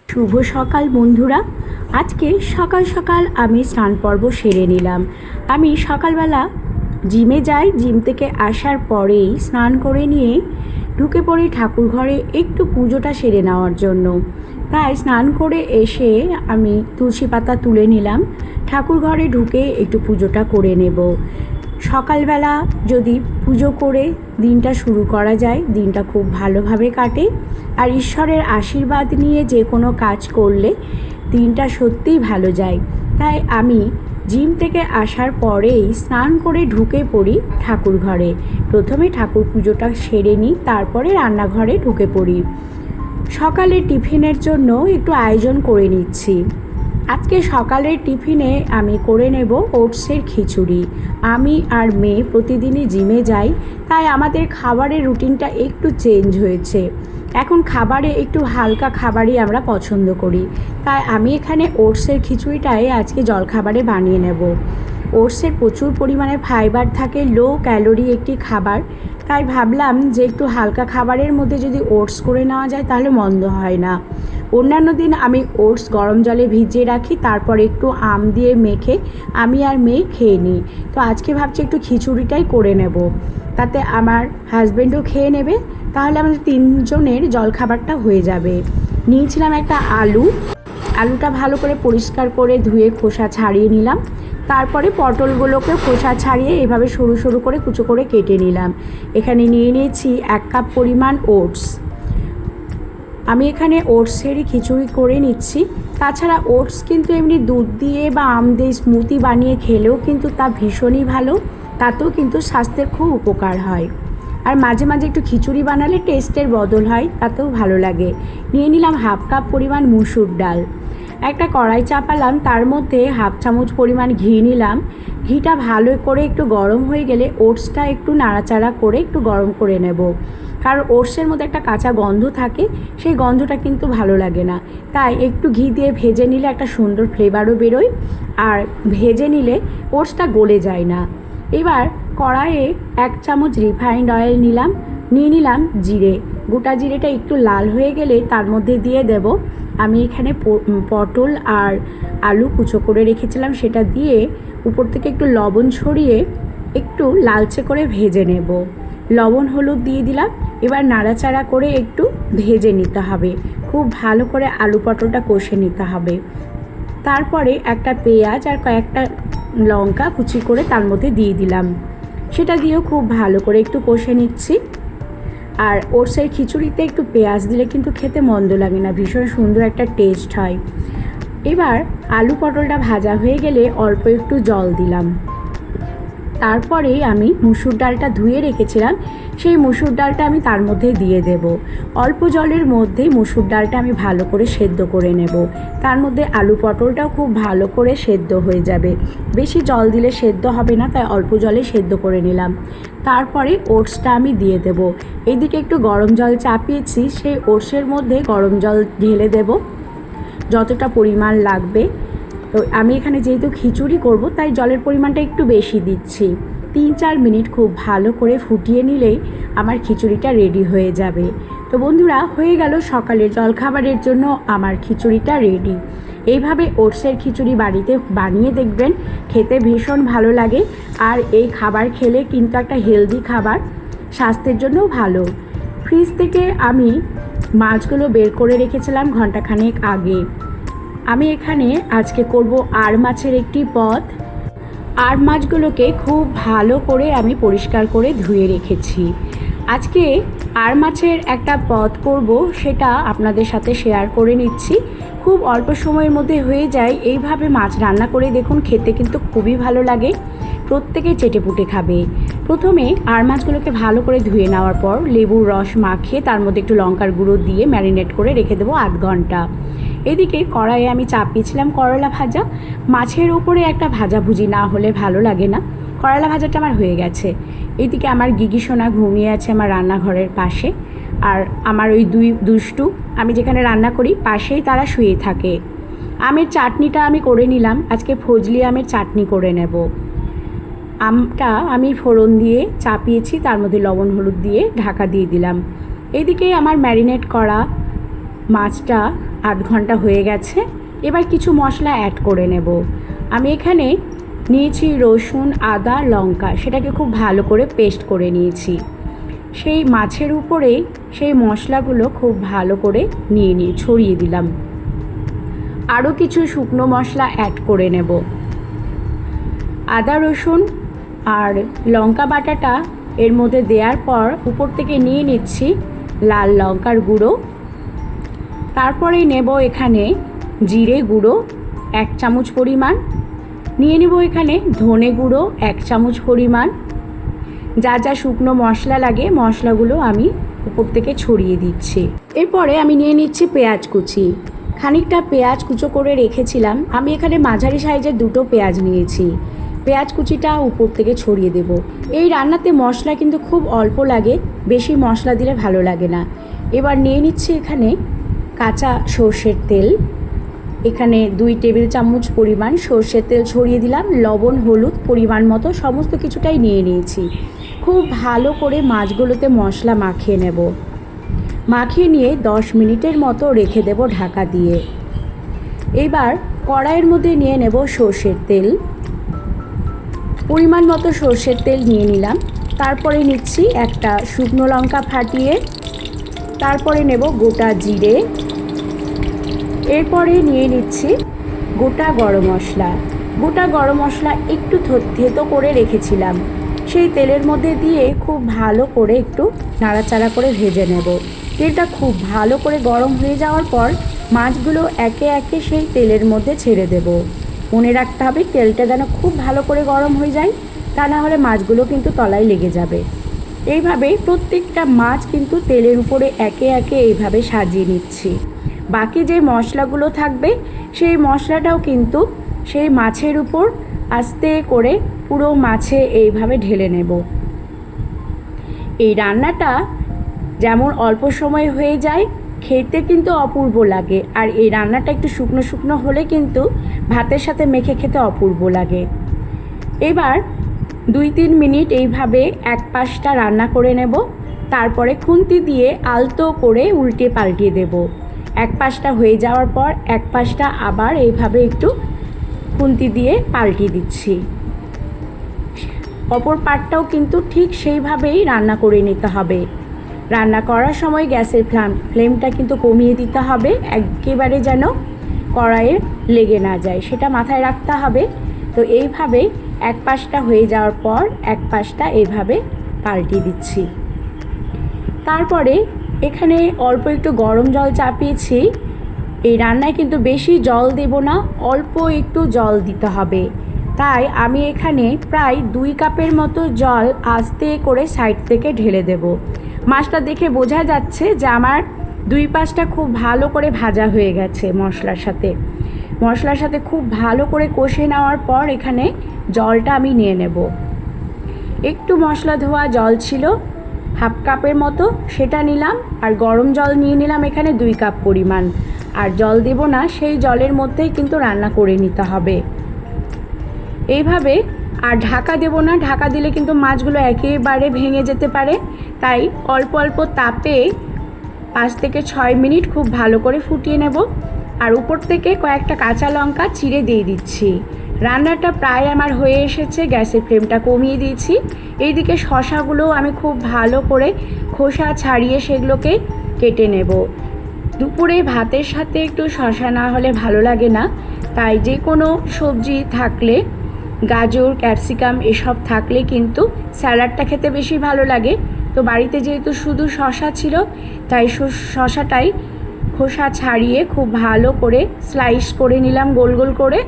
শুভ সকাল বন্ধুরা। আজকে সকাল সকাল আমি স্নান পর্ব সেরে নিলাম। আমি সকালবেলা জিমে যাই, জিম থেকে আসার পরেই স্নান করে নিয়ে ঢুকে পড়ি ঠাকুর ঘরে একটু পুজোটা সেরে নেওয়ার জন্য। তাই স্নান করে এসে আমি তুলসী পাতা তুলে নিলাম, ঠাকুর ঘরে ঢুকে একটু পুজোটা করে নেব। সকালবেলা যদি পুজো করে দিনটা শুরু করা যায়, দিনটা খুব ভালোভাবে কাটে। আর ঈশ্বরের আশীর্বাদ নিয়ে যে কোনো কাজ করলে দিনটা সত্যিই ভালো যায়। তাই আমি জিম থেকে আসার পরেই স্নান করে ঢুকে পড়ি ঠাকুর ঘরে। প্রথমে ঠাকুর পুজোটা সেরে নিই, তারপরে রান্নাঘরে ঢুকে পড়ি। সকালে টিফিনের জন্য একটু আয়োজন করে নিচ্ছি। আজকে সকালের টিফিনে আমি করে নেব ওটসের খিচুড়ি। আমি আর মেয়ে প্রতিদিনই জিমে যাই, তাই আমাদের খাবারের রুটিনটা একটু চেঞ্জ হয়েছে। এখন খাবারে একটু হালকা খাবারই আমরা পছন্দ করি। তাই আমি এখানে ওটসের খিচুড়িটাই আজকে জলখাবারে বানিয়ে নেব। ওটসের প্রচুর পরিমাণে ফাইবার থাকে, লো ক্যালোরি একটি খাবার। তাই ভাবলাম যে একটু হালকা খাবারের মধ্যে যদি ওটস করে নেওয়া যায় তাহলে মন্দ হয় না। অন্যান্য দিন আমি ওটস গরম জলে ভিজিয়ে রাখি, তারপর একটু আম দিয়ে মেখে আমি আর মেয়ে খেয়ে নিই। তো আজকে ভাবছি একটু খিচুড়িটাই করে নেব, তাতে আমার হাজব্যান্ডও খেয়ে নেবে। তাহলে আমাদের তিনজনের জলখাবারটা হয়ে যাবে। নিয়েছিলাম একটা আলুটা ভালো করে পরিষ্কার করে ধুয়ে খোসা ছাড়িয়ে নিলাম। তারপরে পটলগুলোকে খোসা ছাড়িয়ে এভাবে সরু সরু করে কুচো করে কেটে নিলাম। এখানে নিয়ে নিয়েছি 1 কাপ পরিমাণ ওটস। আমি এখানে ওটসেরই খিচুড়ি করে নিচ্ছি। তাছাড়া ওটস কিন্তু এমনি দুধ দিয়ে বা আম দিয়ে স্মুদি বানিয়ে খেলেও কিন্তু তা ভীষণই ভালো, তাতেও কিন্তু স্বাস্থ্যের খুব উপকার হয়। আর মাঝে মাঝে একটু খিচুড়ি বানালে টেস্টের বদল হয়, তাতেও ভালো লাগে। নিয়ে নিলাম 1/2 কাপ পরিমাণ মুসুর ডাল। একটা কড়াই চাপালাম, তার মধ্যে 1/2 চামচ পরিমাণ ঘি নিলাম। ঘিটা ভালো করে একটু গরম হয়ে গেলে ওটসটা একটু নাড়াচাড়া করে একটু গরম করে নেব। কারণ ওটসের মধ্যে একটা কাঁচা গন্ধ থাকে, সেই গন্ধটা কিন্তু ভালো লাগে না। তাই একটু ঘি দিয়ে ভেজে নিলে একটা সুন্দর ফ্লেভারও বেরোয়, আর ভেজে নিলে ওটসটা গলে যায় না। এবার কড়াইয়ে 1 চামচ রিফাইন্ড অয়েল নিলাম, নিয়ে নিলাম জিরে। গোটা জিরেটা একটু লাল হয়ে গেলে তার মধ্যে দিয়ে দেব আমি এখানে পটল আর আলু কুচো করে রেখেছিলাম, সেটা দিয়ে উপর থেকে একটু লবণ ছড়িয়ে একটু লালচে করে ভেজে নেব। লবণ হলুদ দিয়ে দিলাম। এবার নাড়াচাড়া করে একটু ভেজে নিতে হবে, খুব ভালো করে আলু পটলটা কষে নিতে হবে। তারপরে একটা পেঁয়াজ আর কয়েকটা লঙ্কা কুচি করে তার মধ্যে দিয়ে দিলাম, সেটা দিয়েও খুব ভালো করে একটু কষে নিচ্ছি। আর ওটসের খিচুড়িতে একটু পেঁয়াজ দিলে কিন্তু খেতে মন্দ লাগে না, ভীষণ সুন্দর একটা টেস্ট হয়। এবার আলু পটলটা ভাজা হয়ে গেলে অল্প একটু জল দিলাম। তারপরে আমি মুসুর ডালটা ধুয়ে রেখেছিলাম, সেই মুসুর ডালটা আমি তার মধ্যে দিয়ে দেব। অল্প জলের মধ্যেই মুসুর ডালটা আমি ভালো করে সেদ্ধ করে নেব। তার মধ্যে আলু পটলটাও খুব ভালো করে সেদ্ধ হয়ে যাবে। বেশি জল দিলে সেদ্ধ হবে না, তাই অল্প জলে সেদ্ধ করে নিলাম। তারপরে ওটসটা আমি দিয়ে দেব। এইদিকে একটু গরম জল চাপিয়েছি, সেই ওটসের মধ্যে গরম জল ঢেলে দেব যতটা পরিমাণ লাগবে। তো আমি এখানে যেহেতু খিচুড়ি করব, তাই জলের পরিমাণটা একটু বেশি দিচ্ছি। 3-4 মিনিট খুব ভালো করে ফুটিয়ে নিলেই আমার খিচুড়িটা রেডি হয়ে যাবে। তো বন্ধুরা, হয়ে গেল সকালের জলখাবারের জন্য আমার খিচুড়িটা রেডি। এইভাবে ওটসের খিচুড়ি বাড়িতে বানিয়ে দেখবেন, খেতে ভীষণ ভালো লাগে। আর এই খাবার খেলে কিন্তু একটা হেলদি খাবার, স্বাস্থ্যের জন্যও ভালো। ফ্রিজ থেকে আমি মাছগুলো বের করে রেখেছিলাম ঘন্টাখানেক আগে। আমি এখানে আজকে করব আর মাছের একটি পদ। আর মাছগুলোকে খুব ভালো করে আমি পরিষ্কার করে ধুয়ে রেখেছি। আজকে আর মাছের একটা পদ করব, সেটা আপনাদের সাথে শেয়ার করে নিচ্ছি। খুব অল্প সময়ের মধ্যে হয়ে যায়। এইভাবে মাছ রান্না করে দেখুন, খেতে কিন্তু খুবই ভালো লাগে, প্রত্যেকে চেটেপুটে খাবে। প্রথমে আর মাছগুলোকে ভালো করে ধুয়ে নেওয়ার পর লেবুর রস মাখিয়ে তার মধ্যে একটু লঙ্কার গুঁড়ো দিয়ে ম্যারিনেট করে রেখে দেবো 1/2 ঘন্টা। এদিকে কড়াইয়ে আমি চাপিয়েছিলাম করলা ভাজা। মাছের ওপরে একটা ভাজাভুজি না হলে ভালো লাগে না। করলা ভাজাটা আমার হয়ে গেছে। এইদিকে আমার গিগি সোনা ঘুমিয়ে আছে আমার রান্নাঘরের পাশে, আর আমার ওই দুষ্টু, আমি যেখানে রান্না করি পাশেই তারা শুয়ে থাকে। আমের চাটনিটা আমি করে নিলাম, আজকে ফজলি আমের চাটনি করে নেব। আমটা আমি ফোড়ন দিয়ে চাপিয়েছি, তার মধ্যে লবণ হলুদ দিয়ে ঢাকা দিয়ে দিলাম। এইদিকে আমার ম্যারিনেট করা মাছটা 8 ঘন্টা হয়ে গেছে। এবার কিছু মশলা অ্যাড করে নেব। আমি এখানে নিয়েছি রসুন, আদা, লঙ্কা, সেটাকে খুব ভালো করে পেস্ট করে নিয়েছি। সেই মাছের উপরে সেই মশলাগুলো খুব ভালো করে নিয়ে ছড়িয়ে দিলাম। আরও কিছু শুকনো মশলা অ্যাড করে নেব। আদা, রসুন আর লঙ্কা বাটাটা এর মধ্যে দেওয়ার পর উপর থেকে নিয়ে নিচ্ছি লাল লঙ্কার গুঁড়ো। তারপরে নেব এখানে জিরে গুঁড়ো 1 চামচ পরিমাণ, নিয়ে নেব এখানে ধনে গুঁড়ো 1 চামচ পরিমাণ। যা যা শুকনো মশলা লাগে মশলাগুলো আমি উপর থেকে ছড়িয়ে দিচ্ছি। এরপরে আমি নিয়ে নিচ্ছি পেঁয়াজ কুচি। খানিকটা পেঁয়াজ কুচো করে রেখেছিলাম, আমি এখানে মাঝারি সাইজের 2টো পেঁয়াজ নিয়েছি। পেঁয়াজ কুচিটা উপর থেকে ছড়িয়ে দেব। এই রান্নাতে মশলা কিন্তু খুব অল্প লাগে, বেশি মশলা দিলে ভালো লাগে না। এবার নিয়ে নিচ্ছি এখানে কাঁচা সর্ষের তেল। এখানে 2 টেবিল চামচ পরিমাণ সর্ষের তেল ছড়িয়ে দিলাম। লবণ, হলুদ পরিমাণ মতো সমস্ত কিছুটাই নিয়ে নিয়েছি। খুব ভালো করে মাছগুলোতে মশলা মাখিয়ে নেব। মাখিয়ে নিয়ে 10 মিনিটের মতো রেখে দেব ঢাকা দিয়ে। এবার কড়াইয়ের মধ্যে নিয়ে নেব সর্ষের তেল। পরিমাণ মতো সর্ষের তেল নিয়ে নিলাম। তারপরে নিচ্ছি একটা শুকনো লঙ্কা ফাটিয়ে, তারপরে নেব গোটা জিরে, এরপরে নিয়ে নিচ্ছি গোটা গরম মশলা। গোটা গরম মশলা একটু থেতো করে রেখেছিলাম, সেই তেলের মধ্যে দিয়ে খুব ভালো করে একটু নাড়াচাড়া করে ভেজে নেব। তেলটা খুব ভালো করে গরম হয়ে যাওয়ার পর মাছগুলো একে একে সেই তেলের মধ্যে ছেড়ে দেব। মনে রাখতে হবে তেলটা যেন খুব ভালো করে গরম হয়ে যায়, তা না হলে মাছগুলো কিন্তু তলায় লেগে যাবে। এইভাবে প্রত্যেকটা মাছ কিন্তু তেলের উপরে একে একে এইভাবে সাজিয়ে নিচ্ছি। বাকি যে মশলাগুলো থাকবে সেই মশলাটাও কিন্তু সেই মাছের উপর আস্তে করে পুরো মাছে এইভাবে ঢেলে নেব। এই রান্নাটা যেমন অল্প সময় হয়ে যায়, খেতে কিন্তু অপূর্ব লাগে। আর এই রান্নাটা একটু শুকনো শুকনো হলে কিন্তু ভাতের সাথে মেখে খেতে অপূর্ব লাগে। এবার 2-3 মিনিট এইভাবে এক পাশটা রান্না করে নেব। তারপরে খুন্তি দিয়ে আলতো করে উল্টে পাল্টিয়ে দেব। এক পাশটা হয়ে যাওয়ার পর এক পাশটা আবার এইভাবে একটু খুন্তি দিয়ে পাল্টিয়ে দিচ্ছি। অপর পাটটাও কিন্তু ঠিক সেইভাবেই রান্না করে নিতে হবে। রান্না করার সময় গ্যাসের ফ্লেমটা কিন্তু কমিয়ে দিতে হবে, একেবারে যেন কড়াইয়ে লেগে না যায়, সেটা মাথায় রাখতে হবে। তো এইভাবে এক পাশটা হয়ে যাওয়ার পর এক পাশটা এইভাবে পাল্টিয়ে দিচ্ছি। তারপরে এখানে অল্প একটু গরম জল চাপিয়েছি। এই রান্নায় কিন্তু বেশি জল দেব না, অল্প একটু জল দিতে হবে। তাই আমি এখানে প্রায় 2 কাপের মতো জল আস্তে করে সাইড থেকে ঢেলে দেব। মাছটা দেখে বোঝা যাচ্ছে যে আমার 2 পাশটা খুব ভালো করে ভাজা হয়ে গেছে মশলার সাথে খুব ভালো করে কষে নেওয়ার পর এখানে জলটা আমি নিয়ে নেব। একটু মশলা ধোয়া জল ছিল 1/2 কাপের মতো, সেটা নিলাম। আর গরম জল নিয়ে নিলাম এখানে 2 কাপ পরিমাণ। আর জল দেব না, সেই জলের মধ্যেই কিন্তু রান্না করে নিতে হবে এইভাবে। আর ঢাকা দেব না, ঢাকা দিলে কিন্তু মাছগুলো একেবারে ভেঙে যেতে পারে। তাই অল্প অল্প তাপে 5 থেকে 6 মিনিট খুব ভালো করে ফুটিয়ে নেব। আর উপর থেকে কয়েকটা কাঁচা লঙ্কা চিড়ে দিয়ে দিচ্ছি। রান্নাটা প্রায় আমার হয়ে এসেছে, গ্যাসের ফ্লেমটা কমিয়ে দিয়েছি। এইদিকে শশাগুলো আমি খুব ভালো করে খোসা ছাড়িয়ে সেগুলোকে কেটে নেব। দুপুরে ভাতের সাথে একটু শশা না হলে ভালো লাগে না, তাই যে কোনো সবজি থাকলে, গাজর, ক্যাপসিকাম এসব থাকলে কিন্তু স্যালাডটা খেতে বেশি ভালো লাগে। তো বাড়িতে যেহেতু শুধু শশা ছিল, তাই শশাটাই খোসা ছাড়িয়ে খুব ভালো করে স্লাইস করে নিলাম গোল গোল করে।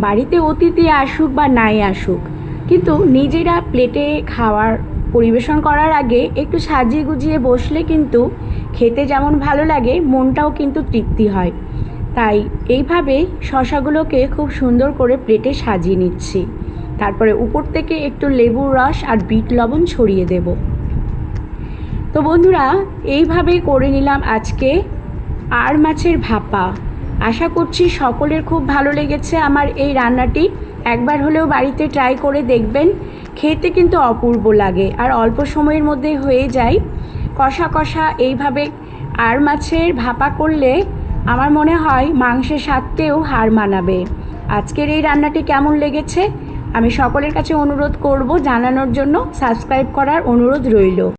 বাড়িতে অতিথি আসুক বা নাই আসুক, কিন্তু নিজেরা প্লেটে খাওয়ার পরিবেশন করার আগে একটু সাজিয়ে গুজিয়ে বসলে কিন্তু খেতে যেমন ভালো লাগে, মনটাও কিন্তু তৃপ্তি হয়। তাই এইভাবে শশাগুলোকে খুব সুন্দর করে প্লেটে সাজিয়ে নিচ্ছি। তারপরে উপর থেকে একটু লেবুর রস আর বিট লবণ ছড়িয়ে দেব। তো বন্ধুরা, এইভাবেই করে নিলাম আজকে আর মাছের ভাপা। আশা করছি সকলের খুব ভালো লেগেছে আমার এই রান্নাটি। একবার হলেও বাড়িতে ট্রাই করে দেখবেন, খেতে কিন্তু অপূর্ব লাগে আর অল্প সময়ের মধ্যে হয়ে যায়। কষা কষা এইভাবে আর মাছের ভাপা করলে আমার মনে হয় মাংসের স্বাদতেও হার মানাবে। আজকের এই রান্নাটি কেমন লেগেছে আমি সকলের কাছে অনুরোধ করব জানানোর জন্য, সাবস্ক্রাইব করার অনুরোধ রইল।